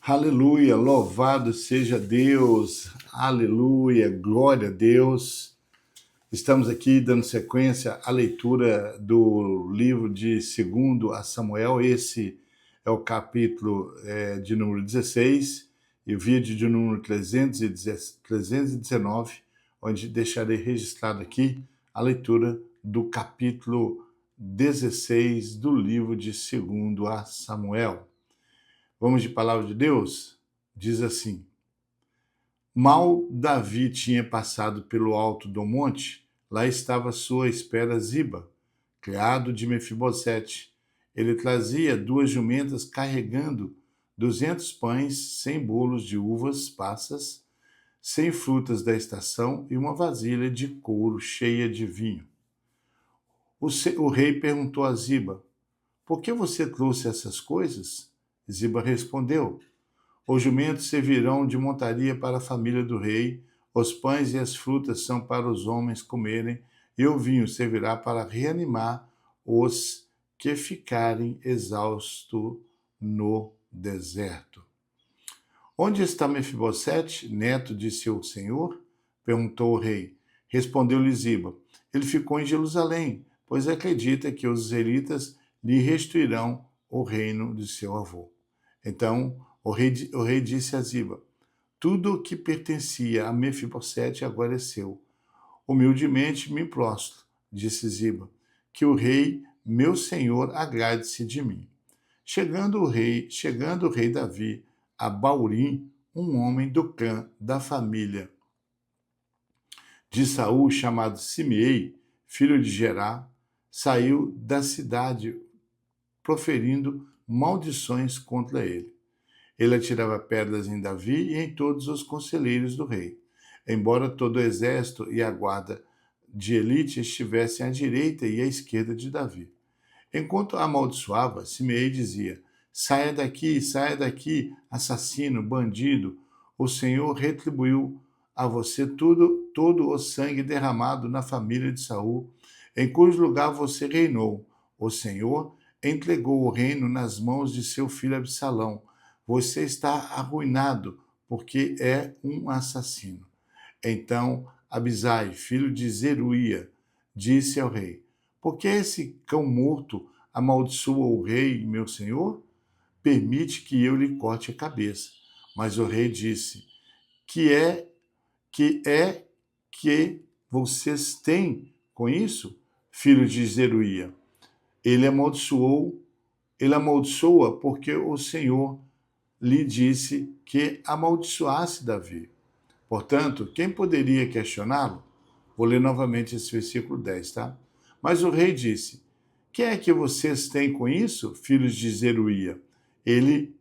Aleluia, louvado seja Deus, aleluia, glória a Deus. Estamos aqui dando sequência à leitura do livro de 2 a Samuel. Esse é o capítulo de número 16 e o vídeo de número 319, onde deixarei registrado aqui a leitura do capítulo 16 do livro de 2 a Samuel. Vamos de palavra de Deus? Diz assim: Mal Davi tinha passado pelo alto do monte, lá estava à sua espera Ziba, criado de Mefibosete. Ele trazia 2 jumentas carregando 200 pães, 100 bolos de uvas passas, 100 frutas da estação e uma vasilha de couro cheia de vinho. O rei perguntou a Ziba: Por que você trouxe essas coisas? Ziba respondeu: Os jumentos servirão de montaria para a família do rei, os pães e as frutas são para os homens comerem, e o vinho servirá para reanimar os que ficarem exaustos no deserto. Onde está Mefibosete, neto de seu senhor? Perguntou o rei. Respondeu-lhe Ziba: Ele ficou em Jerusalém, pois acredita que os israelitas lhe restituirão o reino de seu avô. Então o rei disse a Ziba: Tudo o que pertencia a Mefibosete agora é seu. Humildemente me prostro, disse Ziba, que o rei, meu senhor, agrade-se de mim. Chegando o rei Davi a Baurim, um homem do clã da família de Saul, chamado Simei, filho de Gerá, saiu da cidade proferindo maldições contra ele. Ele atirava pedras em Davi e em todos os conselheiros do rei, embora todo o exército e a guarda de elite estivessem à direita e à esquerda de Davi. Enquanto amaldiçoava, Simei dizia: Saia daqui, assassino, bandido. O Senhor retribuiu a você todo o sangue derramado na família de Saul, em cujo lugar você reinou. O Senhor entregou o reino nas mãos de seu filho Absalão. Você está arruinado, porque é um assassino. Então Abisai, filho de Zeruia, disse ao rei: Por que esse cão morto amaldiçoa o rei, meu senhor? Permite que eu lhe corte a cabeça. Mas o rei disse: Que vocês têm com isso, filho de Zeruia? Ele amaldiçoa porque o Senhor lhe disse que amaldiçoasse Davi. Portanto, quem poderia questioná-lo? Vou ler novamente esse versículo 10, tá? Mas o rei disse: Que é que vocês têm com isso, filhos de Zeruia? Ele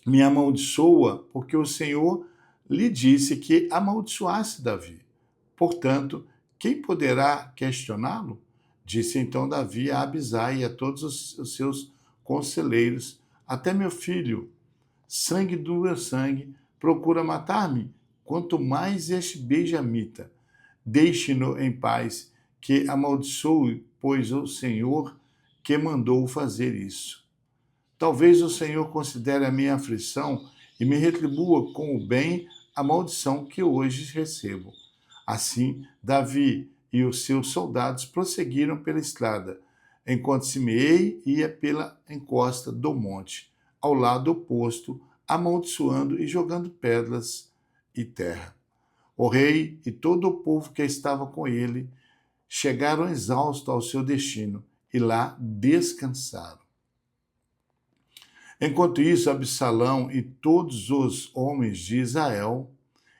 me amaldiçoa porque o Senhor lhe disse que amaldiçoasse Davi. Portanto, quem poderá questioná-lo? Disse então Davi a Abisai e a todos os seus conselheiros: Até meu filho, sangue do meu sangue, procura matar-me, quanto mais este benjamita. Deixe-no em paz, que amaldiçoe, pois o Senhor que mandou fazer isso. Talvez o Senhor considere a minha aflição e me retribua com o bem a maldição que hoje recebo. Assim, Davi e os seus soldados prosseguiram pela estrada, enquanto Simei ia pela encosta do monte, ao lado oposto, amaldiçoando e jogando pedras e terra. O rei e todo o povo que estava com ele chegaram exaustos ao seu destino e lá descansaram. Enquanto isso, Absalão e todos os homens de Israel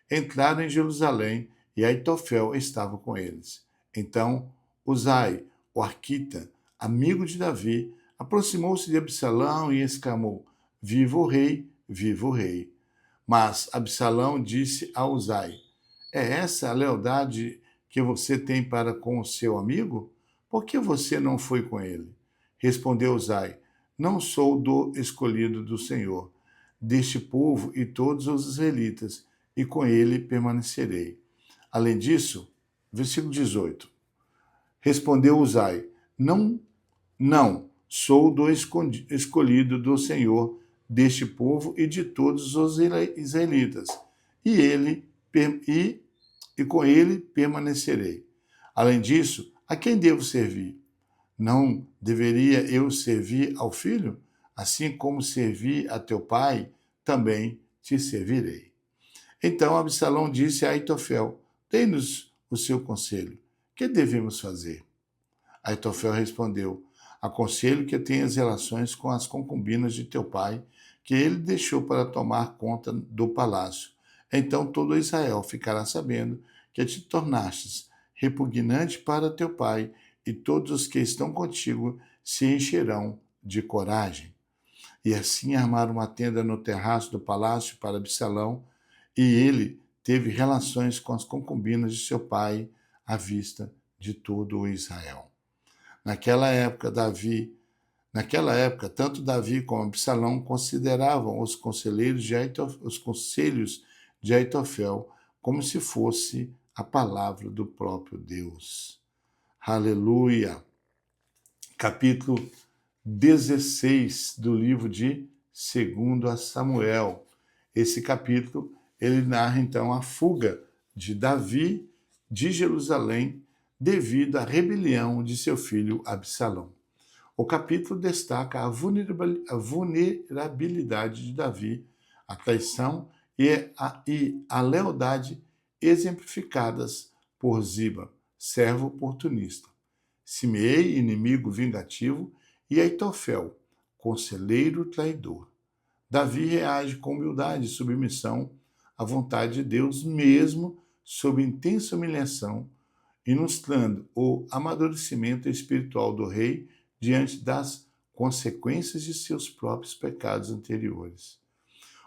entraram em Jerusalém e Aitofel estava com eles. Então, Uzai, o arquita, amigo de Davi, aproximou-se de Absalão e exclamou: Viva o rei, viva o rei. Mas Absalão disse a Uzai: É essa a lealdade que você tem para com o seu amigo? Por que você não foi com ele? Respondeu Uzai: Não sou do escolhido do Senhor, deste povo e todos os israelitas, e com ele permanecerei. Além disso, versículo 18. Respondeu Uzai: Não, sou do escolhido do Senhor, deste povo e de todos os israelitas, e com ele permanecerei. Além disso, a quem devo servir? Não deveria eu servir ao filho? Assim como servi a teu pai, também te servirei. Então Absalão disse a Aitofel: dê-nos o seu conselho. Que devemos fazer? Aitofel respondeu: aconselho que tenhas relações com as concubinas de teu pai, que ele deixou para tomar conta do palácio. Então todo Israel ficará sabendo que te tornastes repugnante para teu pai, e todos os que estão contigo se encherão de coragem. E assim armaram uma tenda no terraço do palácio para Absalão, e ele teve relações com as concubinas de seu pai à vista de todo o Israel. Naquela época, tanto Davi como Absalão consideravam os conselhos de Aitofel como se fosse a palavra do próprio Deus. Aleluia! Capítulo 16 do livro de 2 Samuel. Esse capítulo, ele narra então a fuga de Davi de Jerusalém devido à rebelião de seu filho Absalão. O capítulo destaca a vulnerabilidade de Davi, a traição e a lealdade exemplificadas por Ziba, servo oportunista, Simei, inimigo vingativo, e Aitofel, conselheiro traidor. Davi reage com humildade e submissão à vontade de Deus, mesmo sob intensa humilhação, ilustrando o amadurecimento espiritual do rei diante das consequências de seus próprios pecados anteriores.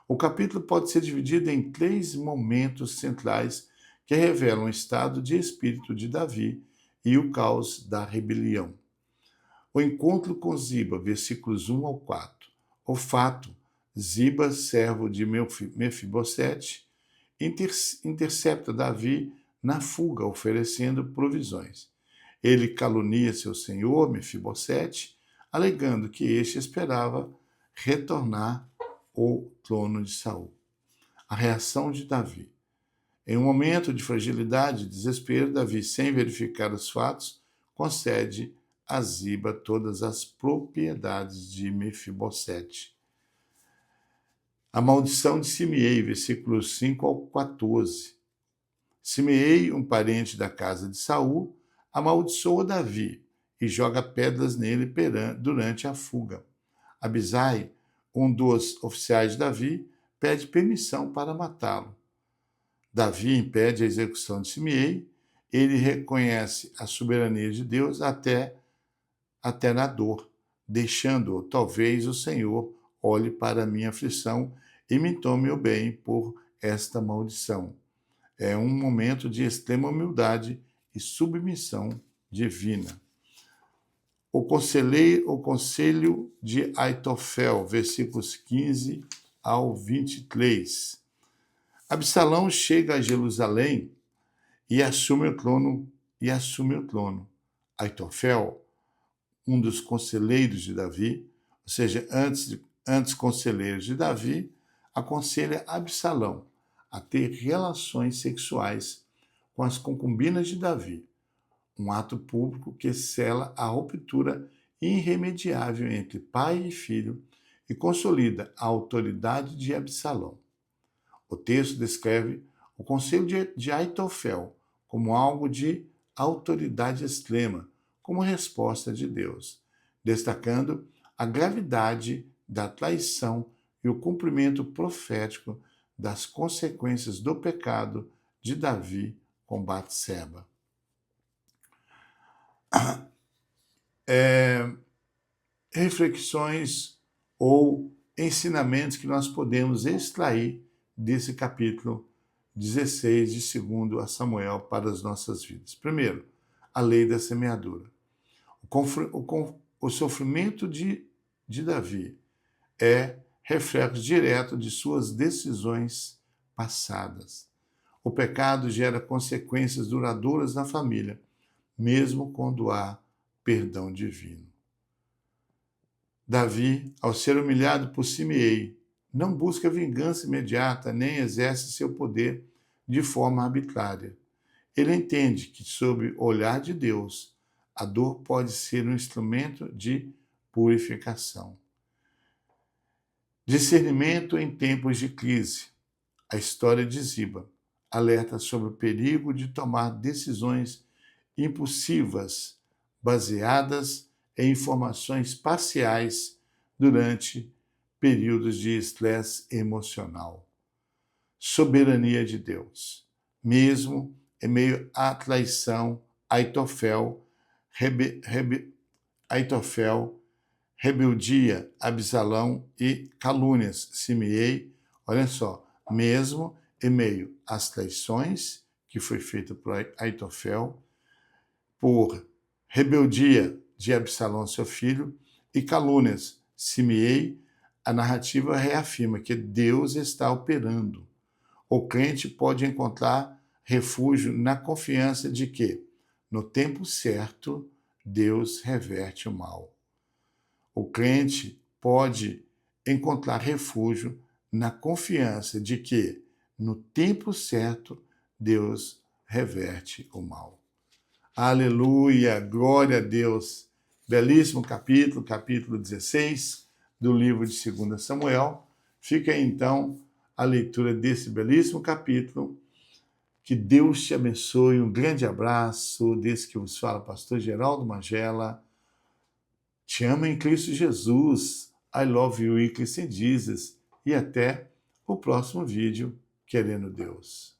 O capítulo pode ser dividido em 3 momentos centrais que revelam o estado de espírito de Davi e o caos da rebelião. O encontro com Ziba, versículos 1 ao 4. O fato: Ziba, servo de Mefibosete, intercepta Davi na fuga, oferecendo provisões. Ele calunia seu senhor, Mefibosete, alegando que este esperava retornar ao trono de Saul. A reação de Davi. Em um momento de fragilidade e desespero, Davi, sem verificar os fatos, concede a Ziba todas as propriedades de Mefibosete. A maldição de Simei, versículos 5 ao 14. Simei, um parente da casa de Saul, amaldiçoa Davi e joga pedras nele durante a fuga. Abisai, um dos oficiais de Davi, pede permissão para matá-lo. Davi impede a execução de Simei, ele reconhece a soberania de Deus até na dor, deixando-o: talvez o Senhor olhe para a minha aflição e me tome o bem por esta maldição. É um momento de extrema humildade e submissão divina. O conselho de Aitofel, versículos 15 ao 23. Absalão chega a Jerusalém e assume o trono. Aitofel, um dos conselheiros de Davi, ou seja, antes conselheiro de Davi, aconselha Absalão a ter relações sexuais com as concubinas de Davi, um ato público que sela a ruptura irremediável entre pai e filho e consolida a autoridade de Absalão. O texto descreve o conselho de Aitofel como algo de autoridade extrema, como resposta de Deus, destacando a gravidade da traição e o cumprimento profético das consequências do pecado de Davi com Batseba. Reflexões ou ensinamentos que nós podemos extrair desse capítulo 16 de 2 Samuel para as nossas vidas. Primeiro, a lei da semeadura. O sofrimento de Davi é reflexo direto de suas decisões passadas. O pecado gera consequências duradouras na família, mesmo quando há perdão divino. Davi, ao ser humilhado por Simei, não busca vingança imediata nem exerce seu poder de forma arbitrária. Ele entende que, sob o olhar de Deus, a dor pode ser um instrumento de purificação. Discernimento em tempos de crise. A história de Ziba alerta sobre o perigo de tomar decisões impulsivas, baseadas em informações parciais durante períodos de estresse emocional. Soberania de Deus. Mesmo em meio à traição, Aitofel, rebeldia, Absalão e calúnias, Simei, olha só, mesmo em meio às traições que foi feita por Aitofel, por rebeldia de Absalão, seu filho, e calúnias, Simei, a narrativa reafirma que Deus está operando. O crente pode encontrar refúgio na confiança de que, no tempo certo, Deus reverte o mal. O crente pode encontrar refúgio na confiança de que, no tempo certo, Deus reverte o mal. Aleluia, glória a Deus. Belíssimo capítulo, capítulo 16 do livro de 2 Samuel. Fica aí, então, a leitura desse belíssimo capítulo. Que Deus te abençoe. Um grande abraço. Desse que vos fala, pastor Geraldo Magela. Te amo em Cristo Jesus. I love you in Christ Jesus. E até o próximo vídeo, querendo Deus.